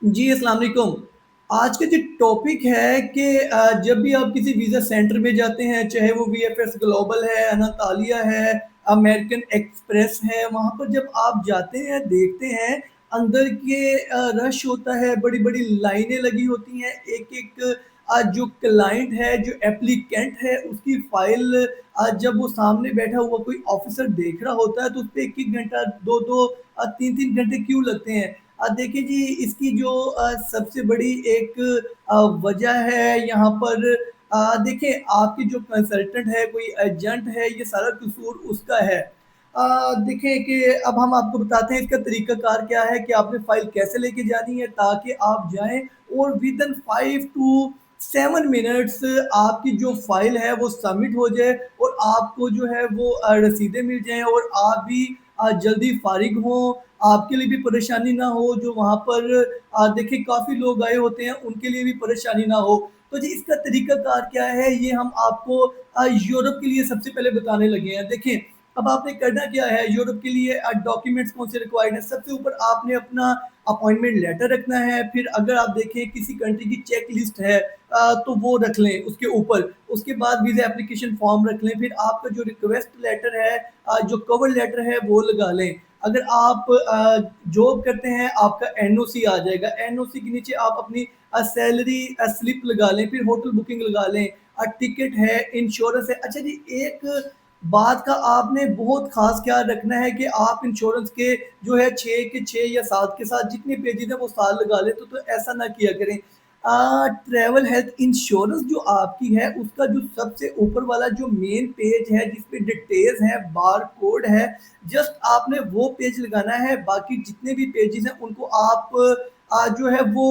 जी, अस्सलाम वालेकुम। आज का जो टॉपिक है कि जब भी आप किसी वीज़ा सेंटर में जाते हैं, चाहे वो वीएफएस ग्लोबल है, अनातालिया है, अमेरिकन एक्सप्रेस है, वहाँ पर जब आप जाते हैं, देखते हैं, अंदर के रश होता है, बड़ी-बड़ी लाइनें लगी होती हैं, एक-एक जो क्लाइंट है, जो एप्लीकेंट है, उसकी फ़ाइल जब वो सामने बैठा हुआ कोई ऑफ़िसर देख रहा होता है, तो उसपे 1-1 घंटा, 2-2 3-3 घंटे क्यों लगते हैं? देखिए जी, इसकी जो सबसे बड़ी एक वजह है यहाँ पर देखिए आपकी जो कंसल्टेंट है, कोई एजेंट है, ये सारा कसूर उसका है। देखिए कि अब हम आपको बताते हैं इसका तरीकाकार क्या है कि आपने फ़ाइल कैसे लेके जानी है ताकि आप जाएँ और विदिन 5 टू 7 मिनट्स आपकी जो फ़ाइल है वो सबमिट हो जाए और आपको जो है वो रसीदें मिल जाएँ और आप भी जल्दी फ़ारिग हों, आपके लिए भी परेशानी ना हो, जो वहाँ पर देखिए काफ़ी लोग आए होते हैं, उनके लिए भी परेशानी ना हो। तो जी इसका तरीकाकार क्या है, ये हम आपको यूरोप के लिए सबसे पहले बताने लगे हैं। देखिए, अब आपने करना क्या है यूरोप के लिए डॉक्यूमेंट्स कौन से रिक्वायर्ड हैं, सबसे ऊपर आपने अपना अपॉइंटमेंट लेटर रखना है, फिर अगर आप देखें किसी कंट्री की चेक लिस्ट है तो वो रख लें उसके ऊपर। उसके बाद वीज़ा एप्लीकेशन फॉर्म रख लें, फिर आपका जो रिक्वेस्ट लेटर है जो कवर लेटर है वो लगा लें। अगर आप जॉब करते हैं आपका एनओसी आ जाएगा, एनओसी के नीचे आप अपनी सैलरी स्लिप लगा लें, फिर होटल बुकिंग लगा लें, टिकट है, इंश्योरेंस है। अच्छा जी, एक बात का आपने बहुत ख़ास ख़्याल रखना है कि आप इंश्योरेंस के जो है 6 के 6 या 7 के साथ जितने पेजेज़ हैं वो साथ लगा लें, तो ऐसा ना किया करें। ट्रैवल हेल्थ इंश्योरेंस जो आपकी है, उसका जो सबसे ऊपर वाला जो मेन पेज है, जिसपे डिटेल्स हैं, बारकोड है, जस्ट आपने वो पेज लगाना है, बाकी जितने भी पेजेज़ हैं, उनको आप जो है वो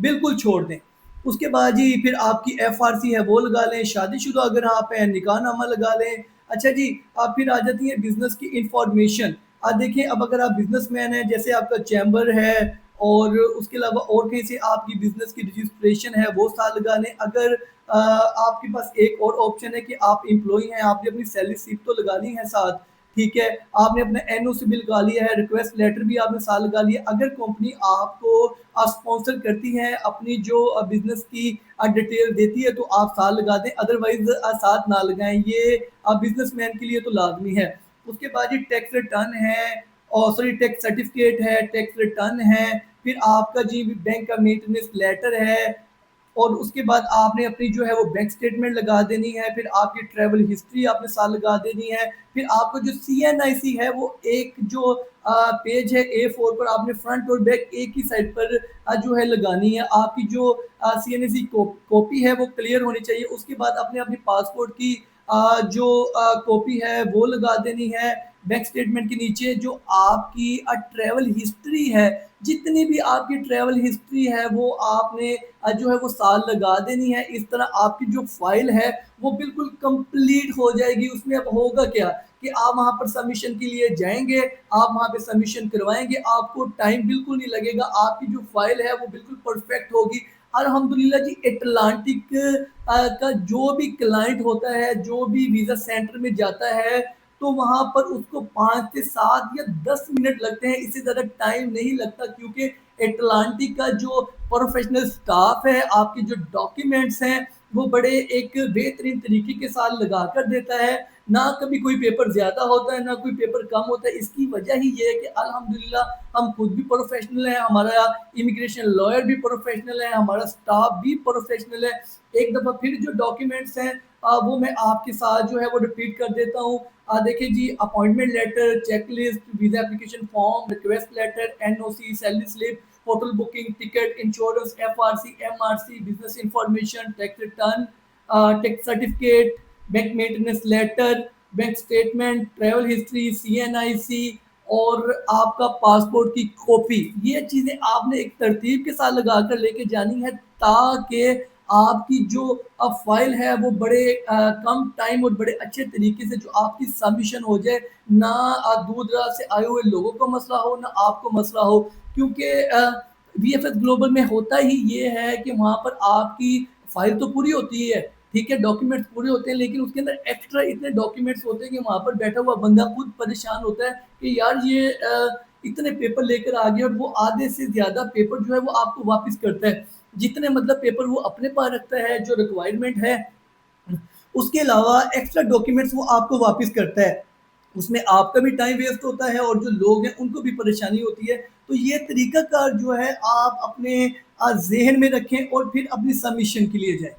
बिल्कुल छोड़ दें। उसके बाद जी फिर आपकी एफआरसी है वो लगा लें, शादीशुदा अगर आप हैं निकाहनामा लगा लें। अच्छा जी, अब फिर आ जाती है बिज़नेस की इन्फॉर्मेशन। देखिए अब अगर आप बिज़नेसमैन हैं, जैसे आपका चैम्बर है और उसके अलावा और कहीं से आपकी बिज़नेस की रजिस्ट्रेशन है वो साथ लगा लें। अगर आपके पास एक और ऑप्शन है कि आप एम्प्लॉयी हैं, आपने अपनी सैलरी स्लिप तो लगा ली है साथ, ठीक है। आपने अपना एनओसी भी लगा लिया है, रिक्वेस्ट लेटर भी आपने साथ लगा लिया। अगर कंपनी आपको स्पॉन्सर करती है, अपनी जो बिज़नेस की डिटेल देती है तो आप साथ लगा दें, अदरवाइज़ साथ ना लगाएँ। ये बिज़नेसमैन के लिए तो लाज़मी है। उसके बाद ये टैक्स रिटर्न है और सॉरी टैक्स सर्टिफ़िकेट है, टैक्स रिटर्न है, फिर आपका जी बैंक का मेंटेनेंस लेटर है और उसके बाद आपने अपनी जो है वो बैंक स्टेटमेंट लगा देनी है, फिर आपकी ट्रैवल हिस्ट्री आपने साथ लगा देनी है, फिर आपको जो सीएनआईसी है वो एक जो पेज है ए4 पर आपने फ्रंट और बैक एक ही साइड पर जो है लगानी है। आपकी जो सीएनआईसी कॉपी है वो क्लियर होनी चाहिए। उसके बाद आपने अपनी पासपोर्ट की जो कॉपी है वो लगा देनी है। बैंक स्टेटमेंट के नीचे जो आपकी ट्रैवल हिस्ट्री है, जितनी भी आपकी ट्रैवल हिस्ट्री है वो आपने जो है वो साल लगा देनी है। इस तरह आपकी जो फ़ाइल है वो बिल्कुल कंप्लीट हो जाएगी। उसमें अब होगा क्या कि आप वहाँ पर सबमिशन के लिए जाएँगे, आप वहाँ पे सबमिशन करवाएँगे, आपको टाइम बिल्कुल नहीं लगेगा, आपकी जो फ़ाइल है वो बिल्कुल परफ़ेक्ट होगी। अल्हम्दुलिल्लाह जी, अटलांटिक का जो भी क्लाइंट होता है, जो भी वीज़ा सेंटर में जाता है, तो वहाँ पर उसको 5 से 7 या 10 मिनट लगते हैं, इससे ज़्यादा टाइम नहीं लगता क्योंकि एटलांटिक का जो प्रोफ़ेशनल स्टाफ़ है, आपके जो डॉक्यूमेंट्स हैं, वो बड़े एक बेहतरीन तरीके के साथ लगा कर देता है। ना कभी कोई पेपर ज़्यादा होता है, ना कोई पेपर कम होता है। इसकी वजह ही ये है कि अल्हम्दुलिल्लाह हम खुद भी प्रोफ़ेशनल हैं, हमारा इमिग्रेशन लॉयर भी प्रोफ़ेशनल है, हमारा स्टाफ़ भी प्रोफ़ेशनल है। एक दफ़ा फिर जो डॉक्यूमेंट्स हैं वो मैं आपके साथ जो है वो रिपीट कर देता हूँ। देखिए जी, appointment letter, checklist, visa application form, request letter, NOC, salary slip, hotel booking, ticket, insurance, FRC, MRC, business information, tax return, tax certificate, bank maintenance letter, bank statement, travel history, CNIC और आपका passport की copy. ये चीज़ें आपने एक तरतीब के साथ लगा कर लेके जानी है ताकि आपकी जो फ़ाइल है वो बड़े कम टाइम और बड़े अच्छे तरीके से जो आपकी सबमिशन हो जाए, ना दूर-दराज से आए हुए लोगों को मसला हो, ना आपको मसला हो। क्योंकि वीएफएस ग्लोबल में होता ही ये है कि वहाँ पर आपकी फ़ाइल तो पूरी होती है, ठीक है, डॉक्यूमेंट्स पूरे होते हैं, लेकिन उसके अंदर एक्स्ट्रा इतने डॉक्यूमेंट्स होते हैं कि वहाँ पर बैठा हुआ बंदा खुद परेशान होता है कि यार ये इतने पेपर लेकर आ गया और वो आधे से ज़्यादा पेपर जो है वो आपको वापस करता है। जितने मतलब पेपर वो अपने पास रखता है, जो रिक्वायरमेंट है, उसके अलावा एक्स्ट्रा डॉक्यूमेंट्स वो आपको वापस करता है। उसमें आपका भी टाइम वेस्ट होता है और जो लोग हैं उनको भी परेशानी होती है। तो ये तरीकाकार जो है आप अपने ज़हन में रखें और फिर अपनी सबमिशन के लिए जाएँ।